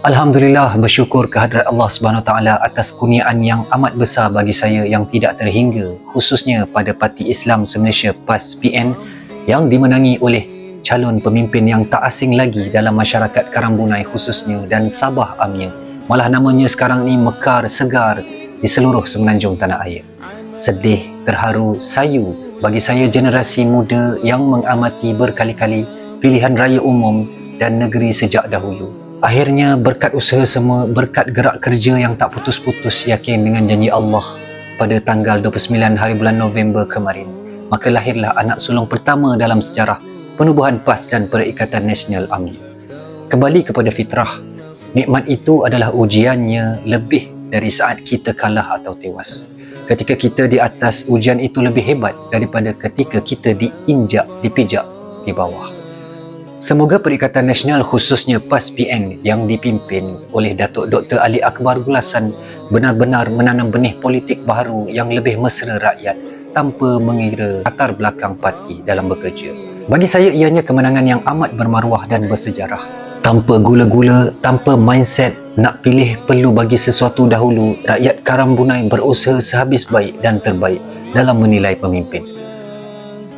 Alhamdulillah, bersyukur kehadrat Allah Subhanahu Wa Taala atas kurniaan yang amat besar bagi saya yang tidak terhingga, khususnya pada Parti Islam Se-Malaysia PAS PN yang dimenangi oleh calon pemimpin yang tak asing lagi dalam masyarakat Karambunai khususnya dan Sabah amnya. Malah namanya sekarang ni mekar segar di seluruh semenanjung tanah air. Sedih, terharu, sayu bagi saya generasi muda yang mengamati berkali-kali pilihan raya umum dan negeri sejak dahulu. Akhirnya berkat usaha semua, berkat gerak kerja yang tak putus-putus yakin dengan janji Allah pada tanggal 29 hari bulan November kemarin, maka lahirlah anak sulung pertama dalam sejarah penubuhan PAS dan Perikatan Nasional UMNO. Kembali kepada fitrah, nikmat itu adalah ujiannya lebih dari saat kita kalah atau tewas. Ketika kita di atas, ujian itu lebih hebat daripada ketika kita diinjak, dipijak di bawah. Semoga Perikatan Nasional khususnya PAS PN yang dipimpin oleh Datuk Dr. Ali Akbar Gulasan benar-benar menanam benih politik baharu yang lebih mesra rakyat tanpa mengira latar belakang parti dalam bekerja. Bagi saya ianya kemenangan yang amat bermaruah dan bersejarah. Tanpa gula-gula, tanpa mindset nak pilih perlu bagi sesuatu dahulu, rakyat Karambunai berusaha sehabis baik dan terbaik dalam menilai pemimpin.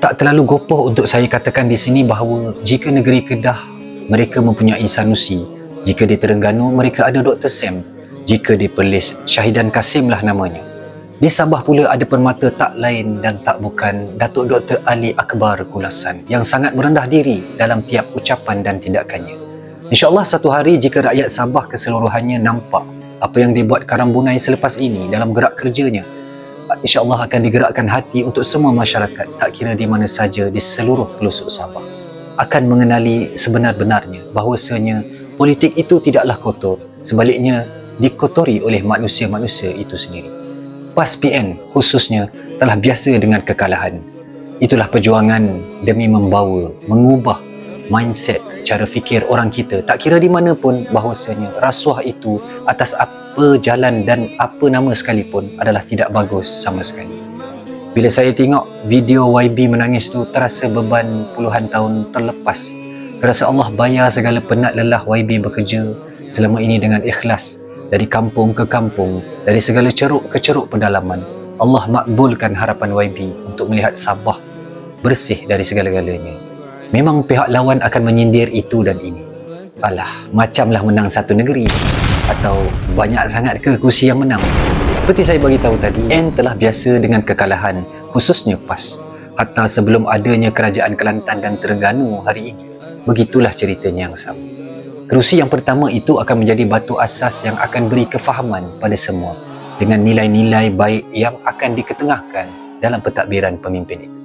Tak terlalu gopoh untuk saya katakan di sini bahawa jika negeri Kedah, mereka mempunyai Sanusi. Jika di Terengganu, mereka ada Dr. Sam. Jika di Perlis, Syahidan Kasim lah namanya. Di Sabah pula ada permata tak lain dan tak bukan Datuk Dr. Ali Akbar Gulasan yang sangat merendah diri dalam tiap ucapan dan tindakannya. InsyaAllah satu hari jika rakyat Sabah keseluruhannya nampak apa yang dibuat Karambunai selepas ini dalam gerak kerjanya, InsyaAllah akan digerakkan hati untuk semua masyarakat, tak kira di mana saja di seluruh pelosok Sabah, akan mengenali sebenar-benarnya bahawasanya politik itu tidaklah kotor, sebaliknya dikotori oleh manusia-manusia itu sendiri. PAS PN khususnya telah biasa dengan kekalahan. Itulah perjuangan demi membawa, mengubah mindset, cara fikir orang kita, tak kira di mana pun, bahawasanya rasuah itu atas apa jalan dan apa nama sekalipun adalah tidak bagus sama sekali. Bila saya tengok video YB menangis tu, terasa beban puluhan tahun terlepas. Terasa Allah bayar segala penat lelah YB bekerja selama ini dengan ikhlas, dari kampung ke kampung, dari segala ceruk ke ceruk pedalaman. Allah makbulkan harapan YB untuk melihat Sabah bersih dari segala-galanya. Memang pihak lawan akan menyindir itu dan ini. Alah, macamlah menang satu negeri. Atau banyak sangat ke kursi yang menang? Seperti saya bagi tahu tadi, N telah biasa dengan kekalahan, khususnya PAS. Hatta sebelum adanya kerajaan Kelantan dan Terengganu hari ini, begitulah ceritanya yang sama. Kerusi yang pertama itu akan menjadi batu asas yang akan beri kefahaman pada semua dengan nilai-nilai baik yang akan diketengahkan dalam pentadbiran pemimpin itu.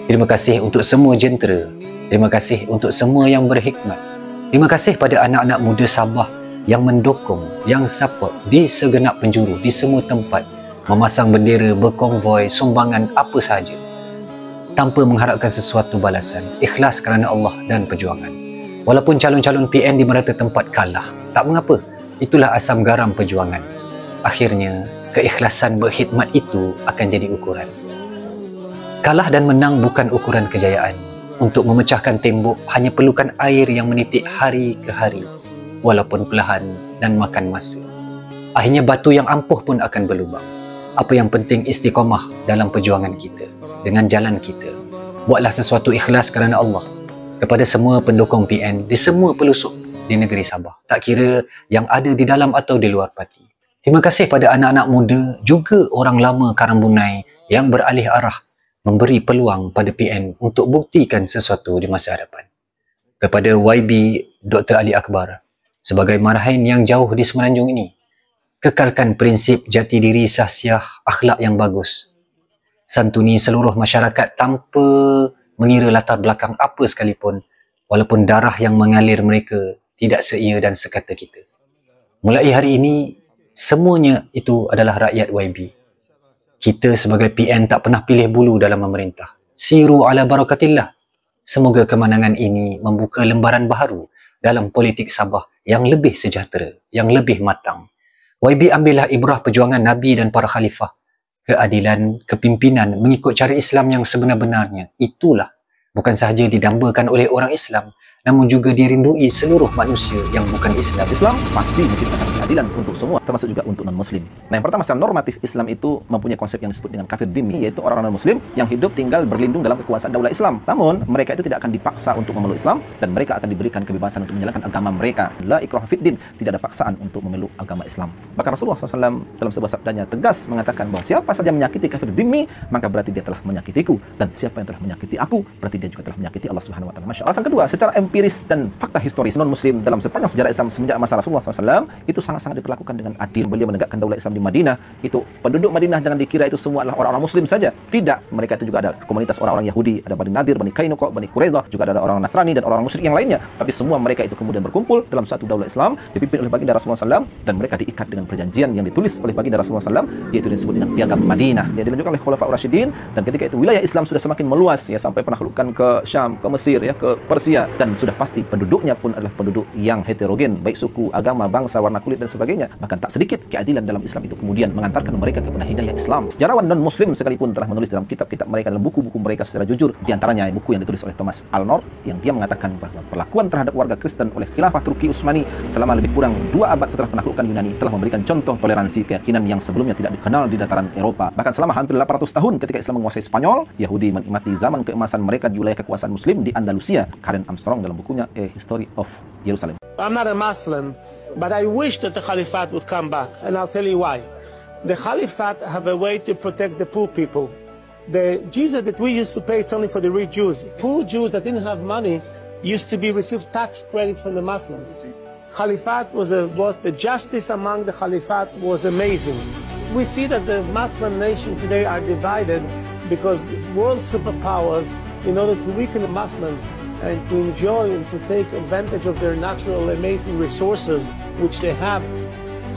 Terima kasih untuk semua jentera. Terima kasih untuk semua yang berhikmat. Terima kasih pada anak-anak muda Sabah yang mendukung, yang support di segenap penjuru, di semua tempat, memasang bendera, berkonvoi, sumbangan apa sahaja, tanpa mengharapkan sesuatu balasan, ikhlas kerana Allah dan perjuangan. Walaupun calon-calon PN di merata tempat kalah, tak mengapa, itulah asam garam perjuangan. Akhirnya, keikhlasan berkhidmat itu akan jadi ukuran. Kalah dan menang bukan ukuran kejayaan. Untuk memecahkan tembok hanya perlukan air yang menitik hari ke hari, walaupun perlahan dan makan masa. Akhirnya batu yang ampuh pun akan berlubang. Apa yang penting istiqamah dalam perjuangan kita, dengan jalan kita. Buatlah sesuatu ikhlas kerana Allah. Kepada semua pendukung PN di semua pelosok di negeri Sabah, tak kira yang ada di dalam atau di luar parti. Terima kasih pada anak-anak muda, juga orang lama Karambunai yang beralih arah, memberi peluang pada PN untuk buktikan sesuatu di masa hadapan. Kepada YB Dr. Ali Akbar, sebagai marahin yang jauh di semenanjung ini, kekalkan prinsip jati diri sahsiah, akhlak yang bagus. Santuni seluruh masyarakat tanpa mengira latar belakang apa sekalipun, walaupun darah yang mengalir mereka tidak seia dan sekata kita. Mulai hari ini, semuanya itu adalah rakyat YB. Kita sebagai PN tak pernah pilih bulu dalam memerintah. Siru ala barakatillah. Semoga kemenangan ini membuka lembaran baharu dalam politik Sabah yang lebih sejahtera, yang lebih matang. YB ambillah ibrah perjuangan Nabi dan para khalifah. Keadilan, kepimpinan mengikut cara Islam yang sebenar-benarnya. Itulah bukan sahaja didambakan oleh orang Islam, namun juga dirindui seluruh manusia yang bukan Islam. Islam pasti menciptakan keadilan untuk semua, termasuk juga untuk non-muslim. Nah, yang pertama secara normatif, Islam itu mempunyai konsep yang disebut dengan kafir dhimmi, yaitu orang-orang non-muslim yang hidup tinggal berlindung dalam kekuasaan daulah Islam. Namun, mereka itu tidak akan dipaksa untuk memeluk Islam dan mereka akan diberikan kebebasan untuk menjalankan agama mereka. La ikraha fid din, tidak ada paksaan untuk memeluk agama Islam. Bahkan Rasulullah SAW dalam sebuah sabdanya tegas mengatakan bahawa siapa saja menyakiti kafir dhimmi, maka berarti dia telah menyakitiku, dan siapa yang telah menyakiti aku, berarti dia juga telah menyakiti Allah Subhanahu wa taala. Masya Allah. Alasan kedua, secara empiris dan fakta historis, non-muslim dalam sepanjang sejarah Islam semenjak masa Rasulullah SAW itu sangat-sangat diperlakukan dengan adil. Beliau menegakkan daulah Islam di Madinah. Itu penduduk Madinah jangan dikira itu semua adalah orang-orang muslim saja. Tidak, mereka itu juga ada komunitas orang-orang Yahudi, ada Bani Nadir, Bani Qainuqa, Bani Quraidah, juga ada orang Nasrani dan orang musyrik yang lainnya. Tapi semua mereka itu kemudian berkumpul dalam satu daulah Islam dipimpin oleh baginda Rasulullah SAW, dan mereka diikat dengan perjanjian yang ditulis oleh baginda Rasulullah SAW, yaitu disebut dengan Piagam Madinah yang dilanjutkan oleh Khulafaur Rasyidin. Dan ketika itu wilayah Islam sudah semakin meluas ya, sampai penaklukan ke Syam, ke Mesir ya, ke Persia, dan sudah pasti penduduknya pun adalah penduduk yang heterogen, baik suku, agama, bangsa, warna kulit dan sebagainya. Bahkan tak sedikit keadilan dalam Islam itu kemudian mengantarkan mereka kepada hidayah Islam. Sejarawan non-muslim sekalipun telah menulis dalam kitab-kitab mereka, dalam buku-buku mereka secara jujur. Di antaranya buku yang ditulis oleh Thomas Alnor yang dia mengatakan bahawa perlakuan terhadap warga Kristen oleh Khilafah Turki Utsmani selama lebih kurang 2 abad setelah penaklukan Yunani telah memberikan contoh toleransi keyakinan yang sebelumnya tidak dikenal di dataran Eropa. Bahkan selama hampir 800 tahun ketika Islam menguasai Spanyol, Yahudi menikmati zaman keemasan mereka di wilayah kekuasaan Muslim di Andalusia. Karen Armstrong dalam bukunya A History of Jerusalem. I'm not a Muslim, but I wish that the Caliphate would come back, and I'll tell you why. The Caliphate have a way to protect the poor people. The jizya that we used to pay, it's only for the rich Jews. Poor Jews that didn't have money used to be received tax credit from the Muslims. Caliphate was the justice among the Caliphate was amazing. We see that the Muslim nation today are divided because world superpowers, in order to weaken the Muslims and to enjoy and to take advantage of their natural amazing resources which they have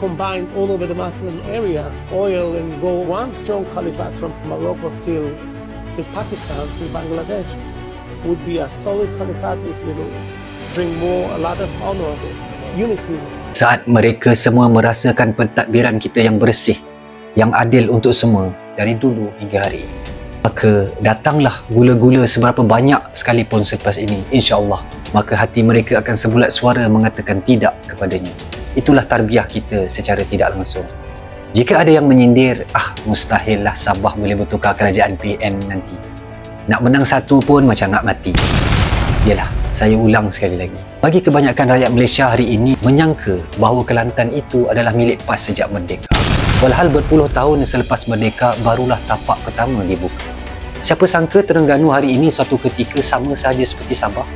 combined all over the Muslim area, oil and gold. One strong caliphate from Morocco to Pakistan to Bangladesh would be a solid caliphate which will bring a lot of honor, unity. Saat mereka semua merasakan pentadbiran kita yang bersih, yang adil untuk semua dari dulu hingga hari ini, maka datanglah gula-gula seberapa banyak sekalipun selepas ini, insya-Allah, maka hati mereka akan sebulat suara mengatakan tidak kepadanya. Itulah tarbiyah kita secara tidak langsung. Jika ada yang menyindir, mustahillah Sabah boleh bertukar kerajaan PN nanti. Nak menang satu pun macam nak mati. Yalah, saya ulang sekali lagi. Bagi kebanyakan rakyat Malaysia hari ini menyangka bahawa Kelantan itu adalah milik PAS sejak merdeka. Walhal berpuluh tahun selepas merdeka barulah tapak pertama dibuka. Siapa sangka Terengganu hari ini suatu ketika sama saja seperti Sabah?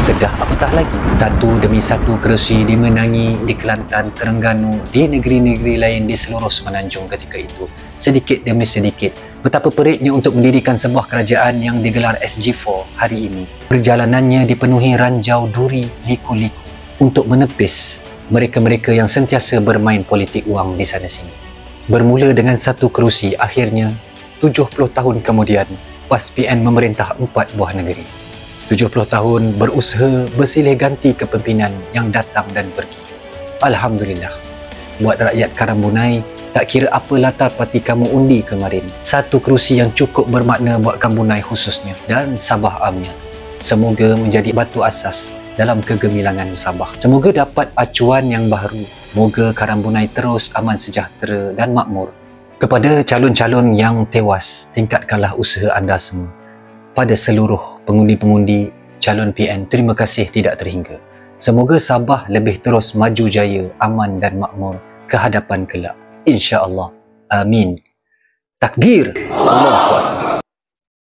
Kedah apatah lagi. Satu demi satu kerusi dimenangi di Kelantan, Terengganu, di negeri-negeri lain di seluruh semenanjung ketika itu. Sedikit demi sedikit. Betapa peritnya untuk mendirikan sebuah kerajaan yang digelar SG4 hari ini. Perjalanannya dipenuhi ranjau duri, liku-liku untuk menepis mereka-mereka yang sentiasa bermain politik wang di sana-sini. Bermula dengan satu kerusi, akhirnya 70 tahun kemudian PAS PN memerintah 4 buah negeri. 70 tahun berusaha bersilih ganti kepimpinan yang datang dan pergi. Alhamdulillah, buat rakyat Karambunai, tak kira apa latar parti kamu undi kemarin, satu kerusi yang cukup bermakna buat Kambunai khususnya dan Sabah amnya. Semoga menjadi batu asas dalam kegemilangan Sabah. Semoga dapat acuan yang baru. Moga Karambunai terus aman sejahtera dan makmur. Kepada calon-calon yang tewas, tingkatkanlah usaha anda semua. Pada seluruh pengundi-pengundi calon PN, terima kasih tidak terhingga. Semoga Sabah lebih terus maju jaya, aman dan makmur ke hadapan kelak. InsyaAllah. Amin. Takbir. Allahu Akbar.